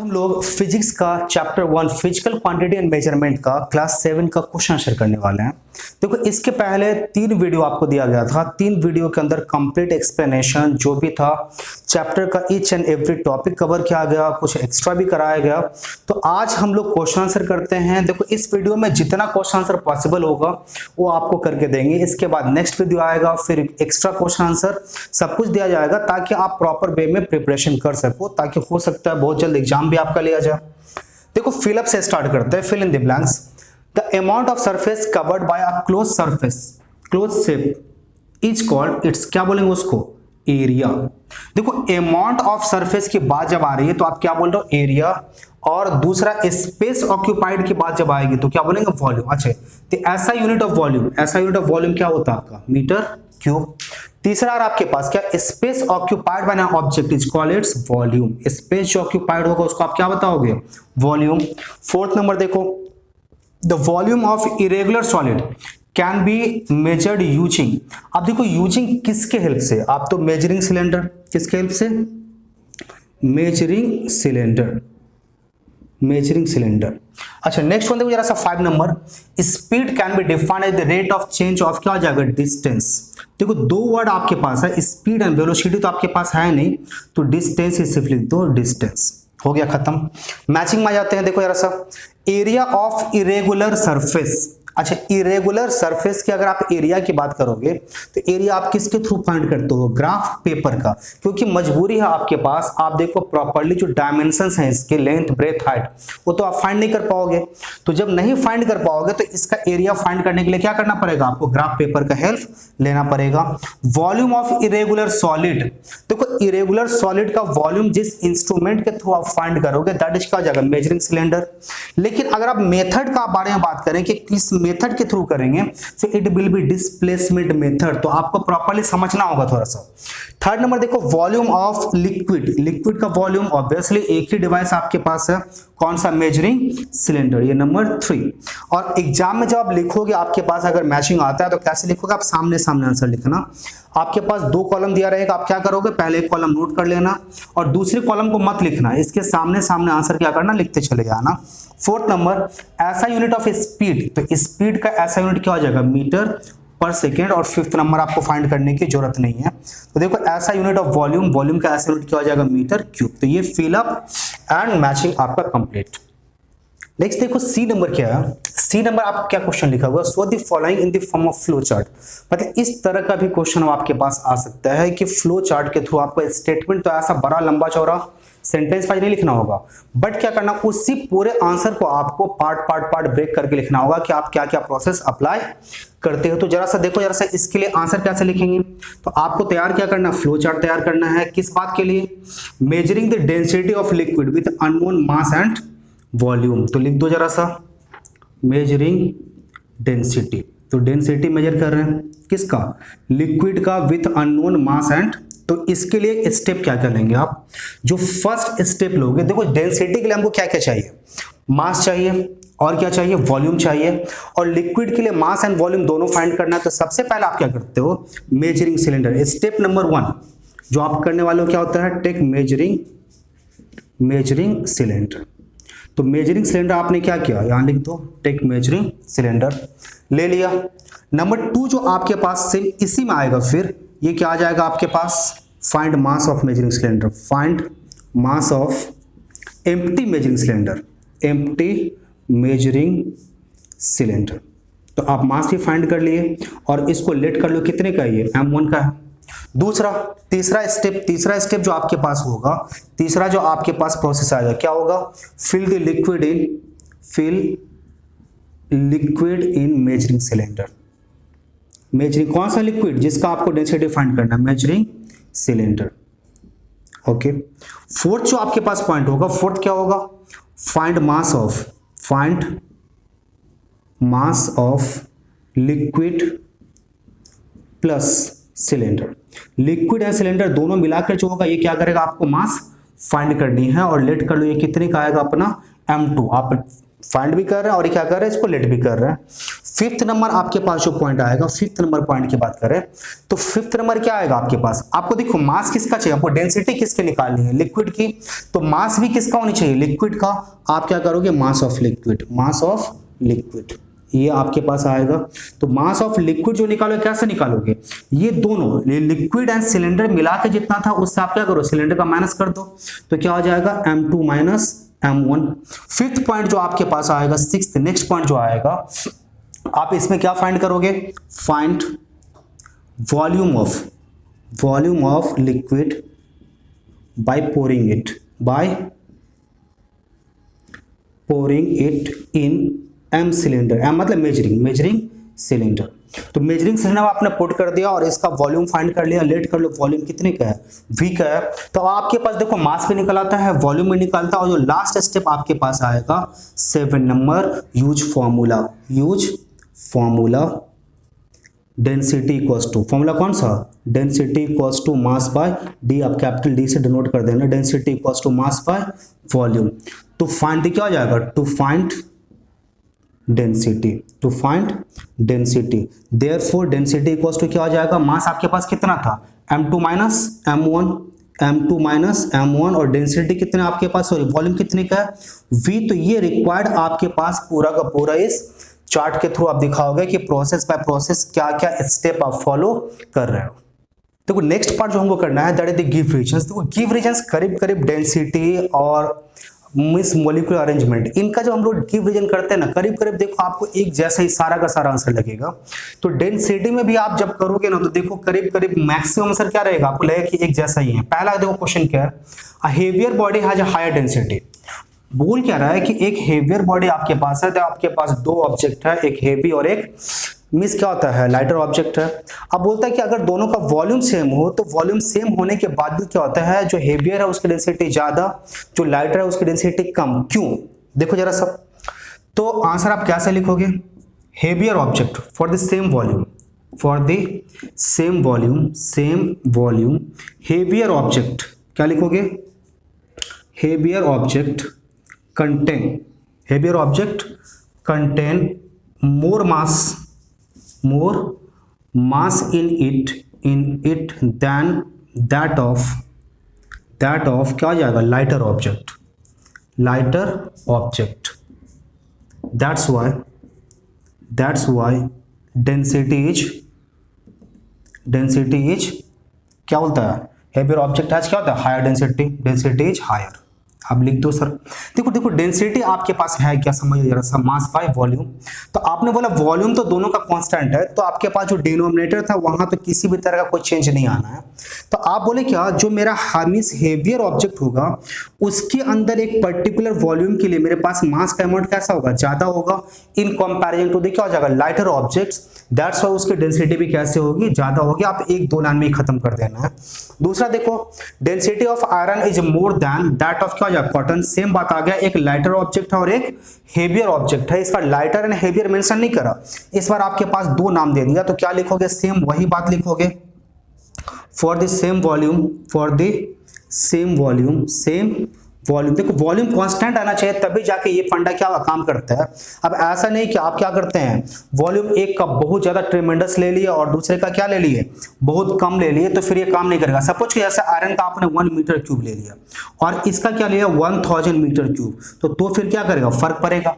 हम लोग फिजिक्स का chapter 1 physical quantity and measurement का क्लास 7 का क्वेश्चन आंसर करने वाले हैं। देखो इसके पहले 3 वीडियो आपको दिया गया था। 3 वीडियो के अंदर कंप्लीट एक्सप्लेनेशन जो भी था चैप्टर का each and every topic cover किया गया, कुछ एक्स्ट्रा भी कराया गया। तो आज हम लोग क्वेश्चन आंसर करते हैं। देखो इस वीडियो में जितना क्वेश्चन आंसर पॉसिबल होगा वो आपको करके देंगे। इसके बाद नेक्स्ट वीडियो आएगा, फिर एक्स्ट्रा क्वेश्चन आंसर सब कुछ दिया जाएगा ताकि आप प्रॉपर वे में प्रिपरेशन कर सको, ताकि हो सकता है बहुत जल्द एग्जाम भी आपका लिया जाए। देखो फिलअप से स्टार्ट करते हैं। Fill in the blanks. The amount of surface covered by a close surface, close shape is called, it's क्या बोलेंगे उसको, एरिया। देखो अमाउंट ऑफ सरफेस की बात जब आ रही है तो आप क्या बोल रहे हो, एरिया। और दूसरा स्पेस ऑक्यूपाइड की बात जब आएगी तो क्या बोलेंगे, वॉल्यूम। अच्छा तो ऐसा यूनिट ऑफ वॉल्यूम, ऐसा यूनिट ऑफ वॉल्यूम क्या होता है आपका, मीटर क्यूब। तीसरा और आपके पास क्या, space occupied by an object is called it's volume. Space जो ऑक्यूपाइड होगा उसको आप क्या बताओगे, वॉल्यूम। फोर्थ नंबर देखो, the volume of irregular solid can be measured using. अब देखो यूजिंग किसके हेल्प से, आप तो मेजरिंग सिलेंडर, किसके हेल्प से, मेजरिंग सिलेंडर, मेजरिंग सिलेंडर। अच्छा नेक्स्ट वन देखो जरा सा 5 number, speed can be defined as the rate of change of क्या हो जाएगा, डिस्टेंस। देखो 2 वर्ड आपके पास है, स्पीड एंड वेलोसिटी तो आपके पास है नहीं, तो डिस्टेंस ही सिर्फ लिख दो, डिस्टेंस। हो गया खत्म। मैचिंग में आ जाते हैं। देखो जरा सा, एरिया ऑफ इरेगुलर सरफेस। अच्छा इरेगुलर सरफेस की अगर आप एरिया की बात करोगे तो एरिया आप किसके थ्रू फाइंड करते हो, ग्राफ पेपर का, क्योंकि मजबूरी है आपके पास। आप देखो प्रॉपर्ली जो डायमेंशंस हैं इसके, लेंथ ब्रेथ हाइट, वो तो आप फाइंड नहीं कर पाओगे। तो जब नहीं फाइंड कर पाओगे तो इसका एरिया फाइंड करने के लिए क्या करना पड़ेगा, आपको ग्राफ पेपर का हेल्प लेना पड़ेगा। वॉल्यूम ऑफ इरेगुलर सॉलिड, देखो इरेगुलर सॉलिड का वॉल्यूम जिस इंस्ट्रूमेंट के थ्रू आप फाइंड करोगे दैट इज क्या हो जाएगा, मेजरिंग सिलेंडर। लेकिन अगर आप मेथड का बारे में बात करें कि किस मेथड के थ्रू करेंगे, so it will be displacement method, तो आपको प्रॉपर्ली समझना होगा थोड़ा सा। थर्ड नंबर देखो, वॉल्यूम ऑफ लिक्विड, लिक्विड का वॉल्यूम ऑब्वियसली एक ही डिवाइस आपके पास है, कौन सा, मेजरिंग सिलेंडर, ये नंबर 3। और एग्जाम में जब आप लिखोगे आपके पास अगर मैचिंग आता है तो कैसे लिखोगे, आप सामने सामने आंसर लिखना। आपके पास 2 कॉलम दिया रहेगा, आप क्या करोगे, पहले एक कॉलम नोट कर लेना और दूसरे कॉलम को मत लिखना, इसके सामने सामने आंसर क्या करना, लिखते चले जाना। फोर्थ नंबर, ऐसा यूनिट ऑफ स्पीड, तो स्पीड का ऐसा यूनिट क्या हो जाएगा, मीटर पर सेकेंड। और 5th नंबर आपको फाइंड करने की जरूरत नहीं है। तो देखो ऐसा यूनिट ऑफ वॉल्यूम, वॉल्यूम का ऐसा यूनिट क्या हो जाएगा, मीटर क्यूब। तो ये फिलअप एंड मैचिंग आपका कंप्लीट। नेक्स्ट देखो सी नंबर क्या है। सी नंबर आप क्या क्वेश्चन लिखा हुआ, so the following in the form of flow chart. मतलब इस तरह का भी क्वेश्चन आपके पास आ सकता है कि फ्लो चार्ट के थ्रू आपको स्टेटमेंट तो ऐसा बड़ा लंबा चौड़ा सेंटेंस वाइज नहीं लिखना होगा, बट क्या करना, उसी पूरे आंसर को आपको पार्ट ब्रेक करके लिखना होगा कि आप क्या क्या प्रोसेस अप्लाई करते हो। तो जरा सा देखो, जरा सा इसके लिए आंसर कैसे लिखेंगे, तो आपको तैयार क्या करना, फ्लो चार्ट तैयार करना है। किस बात के लिए, measuring the density of liquid with unknown mass and volume. तो लिख दो जरा सा, मेजरिंग डेंसिटी, तो डेंसिटी मेजर कर रहे हैं किसका, लिक्विड का, विथ अननोन मास एंड। तो इसके लिए स्टेप क्या क्या लेंगे आप, जो फर्स्ट स्टेप लोगे, देखो डेंसिटी के लिए हमको क्या क्या चाहिए, मास चाहिए और क्या चाहिए, वॉल्यूम चाहिए। और लिक्विड के लिए मास एंड वॉल्यूम दोनों फाइंड करना है। तो सबसे पहले आप क्या करते हो, मेजरिंग सिलेंडर। स्टेप नंबर 1 जो आप करने वाले हो क्या होता है, टेक मेजरिंग सिलेंडर। तो मेजरिंग सिलेंडर आपने क्या किया, यहां लिख दो, टेक मेजरिंग सिलेंडर, ले लिया। नंबर 2 जो आपके पास सेम इसी में आएगा, फिर ये क्या आ जाएगा आपके पास, find mass of measuring cylinder, find mass of empty measuring cylinder, empty measuring cylinder. तो आप मास भी फाइंड कर लिए और इसको लेट कर लो, कितने का, ये m1 का है। दूसरा, तीसरा स्टेप जो आपके पास होगा, तीसरा जो आपके पास प्रोसेस आएगा क्या होगा, fill the liquid in measuring cylinder. Measuring कौन सा लिक्विड, जिसका आपको डेंसिटी फाइंड करना है, मेजरिंग सिलेंडर। ओके, फोर्थ जो आपके पास पॉइंट होगा, फोर्थ क्या होगा, find mass of liquid plus cylinder. Liquid and cylinder दोनों मिलाकर जो होगा ये क्या करेगा, आपको मास फाइंड करनी है। और लेट कर लो, ये कितने का आएगा अपना, m2। आप फाइंड भी कर रहे हैं और क्या कर रहे हैं, इसको लेट भी कर रहे हैं। फिफ्थ नंबर आपके पास जो पॉइंट आएगा, फिफ्थ नंबर पॉइंट की बात करें तो फिफ्थ नंबर क्या आएगा आपके पास, आपको देखो मास किसका चाहिए, आपको डेंसिटी किसके निकालनी है, लिक्विड की, तो मास भी किसका होनी चाहिए, लिक्विड का। आप क्या करोगे, mass of liquid, mass of liquid ये आपके पास आएगा। तो मास ऑफ लिक्विड जो निकालोगे कैसे निकालोगे, ये दोनों लिक्विड एंड सिलेंडर मिला के जितना था उससे आप क्या करो, सिलेंडर का माइनस कर दो, तो क्या हो जाएगा m2 minus m1। Fifth point जो आपके पास आएगा, सिक्स्थ नेक्स्ट पॉइंट जो आएगा, आप इसमें क्या फाइंड करोगे, find volume of liquid by pouring it in M cylinder, M मतलब मेजरिंग सिलेंडर। तो मेजरिंग सिलेंडर आपने पुट कर दिया और इसका वॉल्यूम फाइंड कर लिया, लेट कर लो वॉल्यूम कितने का है, v का है। तो आपके पास देखो मास भी निकल आता है, वॉल्यूम भी निकलता है, और जो लास्ट स्टेप आपके पास आएगा 7 number, use formula density equals to, formula कौन सा, density equals to mass by D, आप कैपिटल डी से डिनोट कर देना, density equals to mass by volume. तो फाइंड क्या हो जाएगा, to find density, therefore density equals to क्या हो जाएगा, मास आपके पास कितना था m2 माइनस m1 और डेंसिटी कितने आपके पास, सॉरी वॉल्यूम कितने का है v। तो ये रिक्वायर्ड आपके पास पूरा का पूरा इस चार्ट के थ्रू आप दिखाओगे कि प्रोसेस बाय प्रोसेस क्या क्या स्टेप आप फॉलो कर रहे हो। देखो नेक्स्ट पार्ट जो हमको करना है that is the give reasons. देखो गिव रीजंस करीब करीब डेंसिटी और मिस मॉलिक्यूलर अरेंजमेंट, इनका जब हम लोग गिव रीजन करते हैं ना, करीब करीब देखो आपको एक जैसा ही सारा का सारा आंसर लगेगा। तो डेंसिटी में भी आप जब करोगे ना तो देखो करीब करीब मैक्सिमम आंसर क्या रहेगा, आपको लगेगा कि एक जैसा ही है। पहला देखो क्वेश्चन क्या है, a heavier body has a higher density. बोल क्या रहा है कि एक हेवियर बॉडी आपके पास है, तो आपके पास दो ऑब्जेक्ट है, एक हेवी और एक मिस क्या होता है, लाइटर ऑब्जेक्ट है। अब बोलता है कि अगर दोनों का वॉल्यूम सेम हो तो वॉल्यूम सेम होने के बाद भी क्या होता है, जो हेवियर है उसकी डेंसिटी ज्यादा, जो लाइटर है उसकी डेंसिटी कम, क्यों, देखो जरा सब। तो आंसर आप कैसे लिखोगे, heavier object for the same volume, heavier object क्या लिखोगे, heavier object contain more mass in it than that of क्या हो जाएगा, lighter object। that's why density is क्या बोलता है, हेवियर ऑब्जेक्ट हैज क्या होता है, हायर डेंसिटी इज हायर। आप लिख दो सर। देखो डेंसिटी आपके पास है क्या, समझो जरा सा, मास बाय वॉल्यूम। तो आपने बोला वॉल्यूम तो दोनों का कांस्टेंट है, तो आपके पास जो डिनोमिनेटर था वहां तो किसी भी तरह का कोई चेंज नहीं आना है। तो आप बोले क्या, जो मेरा हामिस हेवियर ऑब्जेक्ट होगा उसके अंदर एक पर्टिकुलर वॉल्यूम के लिए मेरे पास मास का अमाउंट कैसा होगा, ज्यादा होगा इन कंपैरिजन टू क्या हो जाएगा, लाइटर ऑब्जेक्ट्स। दैट्स व्हाई उसकी डेंसिटी भी कैसे होगी, ज्यादा होगी। आप एक दो लाइन में ही खत्म कर देना है। दूसरा देखो, density of iron is more than that of क्या हो जाएगा, कॉटन। सेम बात आ गया, एक लाइटर ऑब्जेक्ट है और एक हेवियर ऑब्जेक्ट है। इस बार लाइटर एंड हेवियर मेंशन नहीं करा, इस बार आपके पास दो नाम दे दिया, तो क्या लिखोगे, सेम वही बात लिखोगे, फॉर द सेम वॉल्यूम। देखो वॉल्यूम कांस्टेंट आना चाहिए तभी जाके ये फंडा क्या काम करता है। अब ऐसा नहीं कि आप क्या करते हैं, वॉल्यूम एक का बहुत ज्यादा ट्रेमेंडस ले लिए और दूसरे का क्या ले लिए, बहुत कम ले लिए, तो फिर ये काम नहीं करेगा। सपोज कि जैसे आयरन का आपने 1 मीटर क्यूब ले लिया और इसका क्या लिया 1000 मीटर क्यूब, तो फिर क्या करेगा, फर्क पड़ेगा,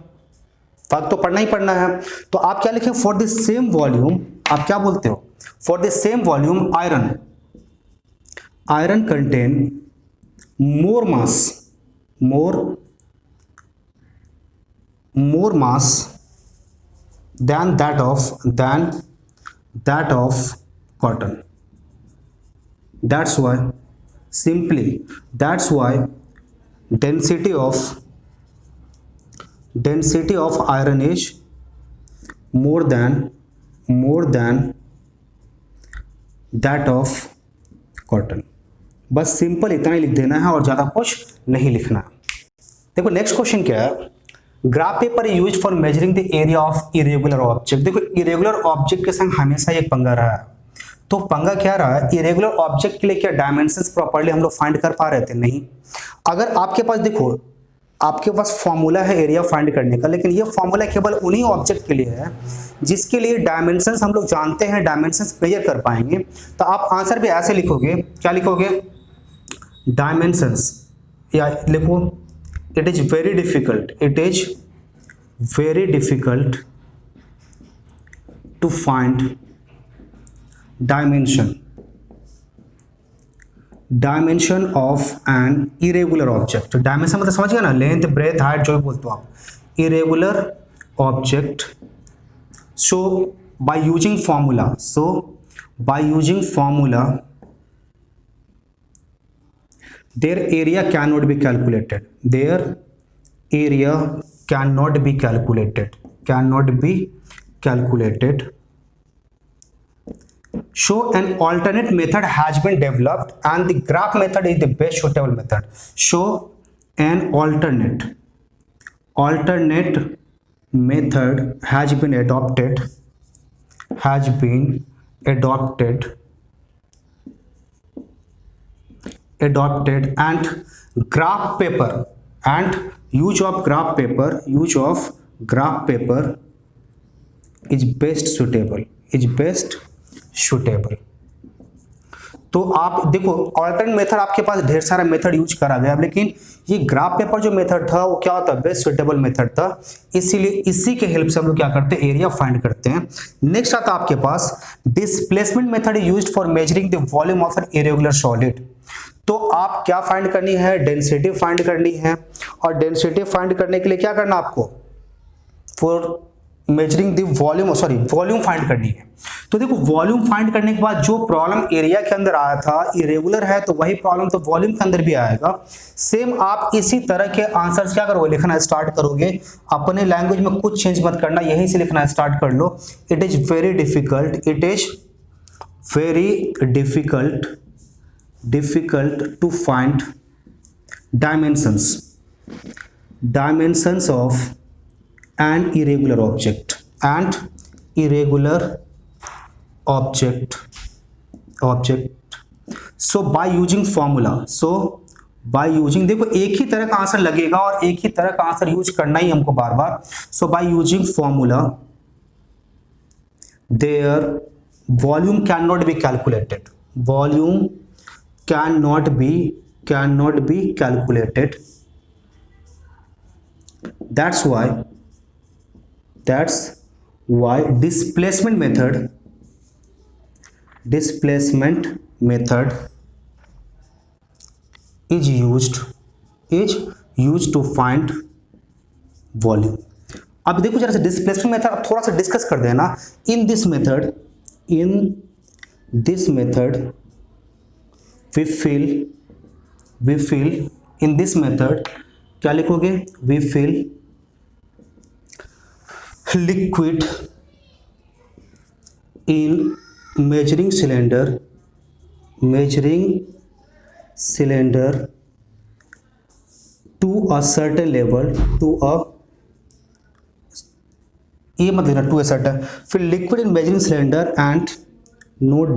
फर्क तो पड़ना ही पड़ना है। तो आप क्या लिखें, फॉर द सेम वॉल्यूम, आप क्या बोलते हो, for the same volume iron contain more mass than that of cotton. That's why density of iron is more than that of cotton। बस सिंपल इतना ही लिख देना है और ज्यादा कुछ नहीं लिखना। देखो नेक्स्ट क्वेश्चन क्या है, graph paper use for measuring the area of irregular object. देखो इरेगुलर ऑब्जेक्ट के संग हमेशा एक पंगा रहा है। तो पंगा क्या रहा है, इरेगुलर ऑब्जेक्ट के लिए क्या डायमेंशंस प्रॉपर्ली हम लोग फाइंड कर पा रहे थे, नहीं। अगर आपके पास देखो आपके पास फॉर्मूला है एरिया फाइंड करने का, लेकिन ये फॉर्मूला केवल उन्हीं ऑब्जेक्ट के लिए है जिसके लिए डायमेंशंस हम लोग जानते हैं, डायमेंशंस मेजर कर पाएंगे। तो आप आंसर भी ऐसे लिखोगे, क्या लिखोगे, डायमेंशंस, या लिखो it is very difficult, it is very difficult to find dimension of an irregular object. Dimension मतलब समझ गया ना, लेंथ ब्रेथ हाइट जो भी बोलते हो आप। Irregular object, so by using formula, their area cannot be calculated, their area cannot be calculated. So an alternate method has been developed and the graph method is the best suitable method. So an alternate method has been adopted and graph paper and use of graph paper is best suitable. तो आप देखो alternate method आपके पास ढेर सारा method use करा गया, लेकिन ये ग्राफ पेपर जो मेथड था वो क्या होता है, बेस्ट सुटेबल मेथड था, इसीलिए इसी के हेल्प से हम लोग क्या करते हैं, एरिया फाइंड करते हैं। नेक्स्ट आता है आपके पास displacement method used for measuring the volume of an irregular solid. तो आप क्या फाइंड करनी है, डेंसिटी फाइंड करनी है, और डेंसिटी फाइंड करने के लिए क्या करना आपको, for measuring the volume find करनी है। तो देखो वॉल्यूम फाइंड करने के बाद जो प्रॉब्लम एरिया के अंदर आया था, इरेगुलर है तो वही प्रॉब्लम तो वॉल्यूम के अंदर भी आएगा। सेम आप इसी तरह के आंसर्स क्या करोगे, लिखना स्टार्ट करोगे। अपने लैंग्वेज में कुछ चेंज मत करना, यहीं से लिखना स्टार्ट कर लो। It is very difficult to find dimensions of an irregular object so by using देखो एक ही तरह का आंसर लगेगा और एक ही तरह का आंसर यूज करना ही हमको बार बार। So by using formula their volume can not be calculated, that's why displacement method is used to find volume। अब देखो जरा से डिस्प्लेसमेंट मेथड थोड़ा सा डिस्कस कर देना। In this method we fill in this method क्या लिखोगे, we fill liquid in measuring cylinder to a certain level, ये मत देना टू ए सर्टेन, फिर liquid in measuring cylinder and note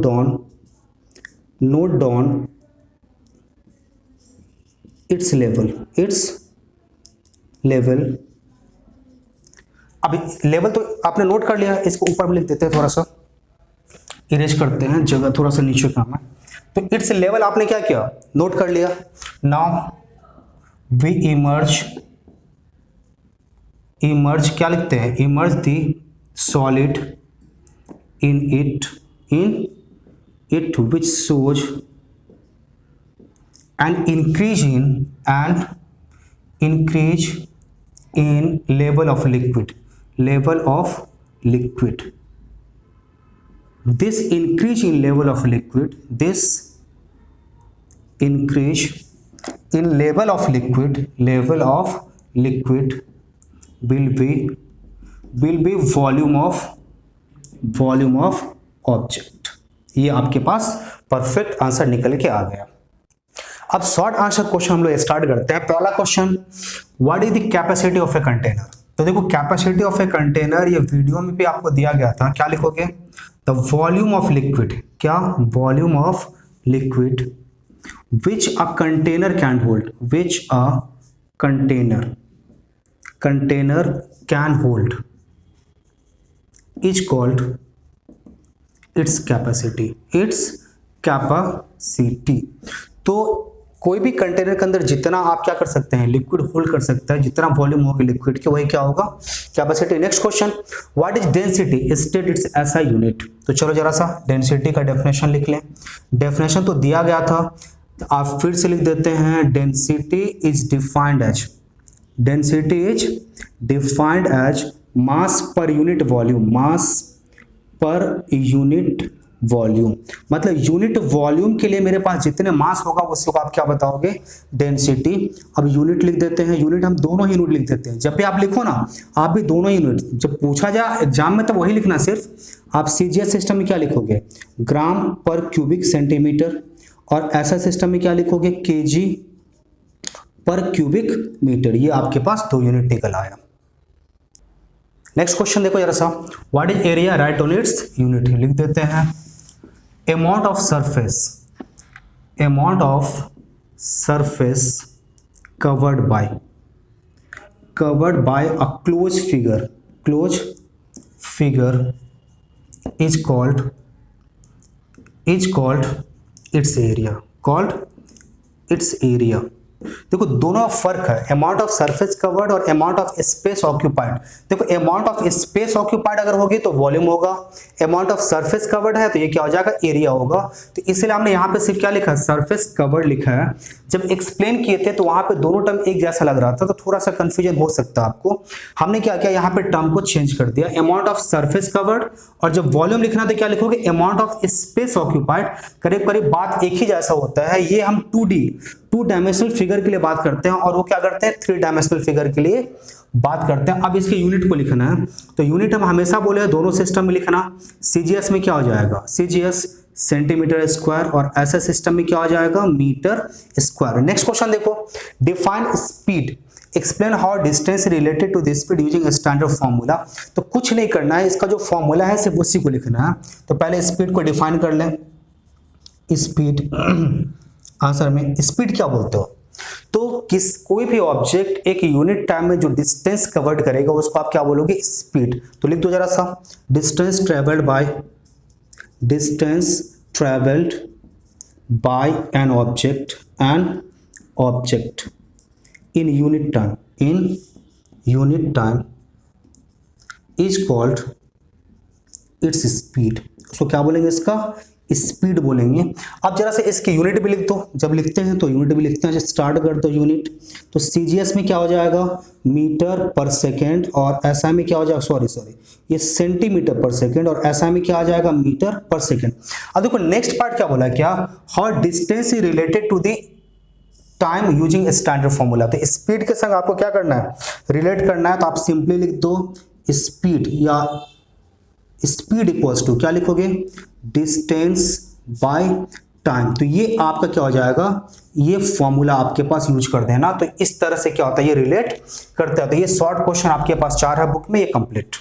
down it's level. अभी level तो आपने note कर लिया, इसको ऊपर में लिख देते हैं, थोड़ा सा इरेज करते हैं, जगह थोड़ा सा नीचे काम है। तो इट्स लेवल आपने क्या किया, नोट कर लिया। नाउ वी इमर्ज क्या लिखते हैं, emerge the solid in it which shows an increase in level of liquid। This increase in level of liquid will be volume of object। ये आपके पास परफेक्ट आंसर निकल के आ गया। अब शॉर्ट आंसर क्वेश्चन हम लोग स्टार्ट करते हैं। पहला question, what is the capacity of a container. तो देखो कैपेसिटी ऑफ ए कंटेनर ये वीडियो में भी आपको दिया गया था, क्या लिखोगे, द वॉल्यूम ऑफ लिक्विड, क्या, volume of liquid which a container can hold, which a container can hold is called its capacity. तो कोई भी कंटेनर के अंदर जितना आप क्या कर सकते हैं, लिक्विड होल्ड कर सकता है, जितना वॉल्यूम होगी लिक्विड की वही क्या होगा, capacity. Next question, what is density, state it's SI unit. तो चलो जरा सा डेंसिटी का डेफिनेशन लिख लें। डेफिनेशन तो दिया गया था, आप फिर से लिख देते हैं। Density is defined as mass per unit volume, मतलब यूनिट वॉल्यूम के लिए मेरे पास जितने मास होगा उसको आप क्या बताओगे, डेंसिटी। अब यूनिट लिख देते हैं, यूनिट हम दोनों ही यूनिट लिख देते हैं। जब भी आप लिखो ना, आप भी दोनों यूनिट, जब पूछा जाए एग्जाम में तब वही लिखना। सिर्फ आप सीजीएस सिस्टम में क्या लिखोगे, ग्राम पर क्यूबिक सेंटीमीटर, और ऐसा सिस्टम में क्या लिखोगे, केजी पर क्यूबिक मीटर। ये आपके पास दो यूनिट निकल आया। नेक्स्ट क्वेश्चन देखो जरा सा, what is area, right on its unit. लिख देते हैं amount of surface covered by a closed figure is called its area। देखो दोनों फर्क है, अमाउंट ऑफ सरफेस कवर्ड और अमाउंट ऑफ स्पेस ऑक्यूपाइड। देखो अमाउंट ऑफ स्पेस ऑक्यूपाइड अगर होगी तो वॉल्यूम होगा, अमाउंट ऑफ सरफेस कवर्ड है तो ये क्या हो जाएगा, एरिया होगा। तो इसलिए हमने यहाँ पे सिर्फ क्या लिखा है, सरफेस कवर्ड लिखा है। जब एक्सप्लेन किए थे तो वहां पे दोनों टर्म एक जैसा लग रहा था, तो थोड़ा सा कंफ्यूजन हो सकता है आपको। हमने क्या किया, यहाँ पे टर्म को चेंज कर दिया, अमाउंट ऑफ सरफेस कवर्ड, और जब वॉल्यूम लिखना तो क्या लिखोगे, अमाउंट ऑफ स्पेस ऑक्यूपाइड। करीब करीब बात एक ही जैसा होता है। ये हम 2 डायमेंशनल फिगर के लिए बात करते हैं, और वो क्या करते हैं, 3 डायमेंशनल फिगर के लिए बात करते हैं। अब इसके यूनिट को लिखना है, तो यूनिट हम हमेशा बोले दोनों सिस्टम में लिखना। सीजीएस में क्या हो जाएगा, सीजीएस सेंटीमीटर स्क्वायर, और ऐसा सिस्टम में क्या हो जाएगा, मीटर स्क्वायर। नेक्स्ट क्वेश्चन देखो, define speed, explain how distance related to the speed using standard formula. तो कुछ नहीं करना है, इसका जो फॉर्मूला है सिर्फ उसी को लिखना है। तो पहले स्पीड को डिफाइन कर लें। स्पीड आंसर में स्पीड क्या बोलते हो, तो कोई भी ऑब्जेक्ट एक यूनिट टाइम में जो डिस्टेंस कवर्ड करेगा उसको आप क्या बोलोगे, स्पीड। तो लिख दो जरा सा, distance travelled by an object in unit time is called its speed. उसको क्या बोलेंगे, इसका स्पीड बोलेंगे। अब जरा से इसकी यूनिट भी लिख दो, जब लिखते हैं तो यूनिट भी लिखते हैं। स्टार्ट कर दो यूनिट, तो सीजीएस में क्या हो जाएगा, मीटर पर सेकेंड, और एसआई में क्या हो जाएगा, सॉरी ये सेंटीमीटर पर सेकेंड, और एसआई में क्या आ जाएगा, मीटर पर सेकेंड। अब देखो नेक्स्ट पार्ट क्या बोला, क्या, how distance is related to the time using standard formula. तो स्पीड के संग आपको क्या करना है, रिलेट करना है। तो आप सिंपली लिख दो स्पीड, या स्पीड इक्वल्स टू क्या लिखोगे, डिस्टेंस बाय टाइम। तो ये आपका क्या हो जाएगा, ये फॉर्मूला आपके पास यूज कर देना। तो इस तरह से क्या होता है, ये रिलेट करता है। तो ये शॉर्ट क्वेश्चन आपके पास 4 है बुक में, ये कंप्लीट।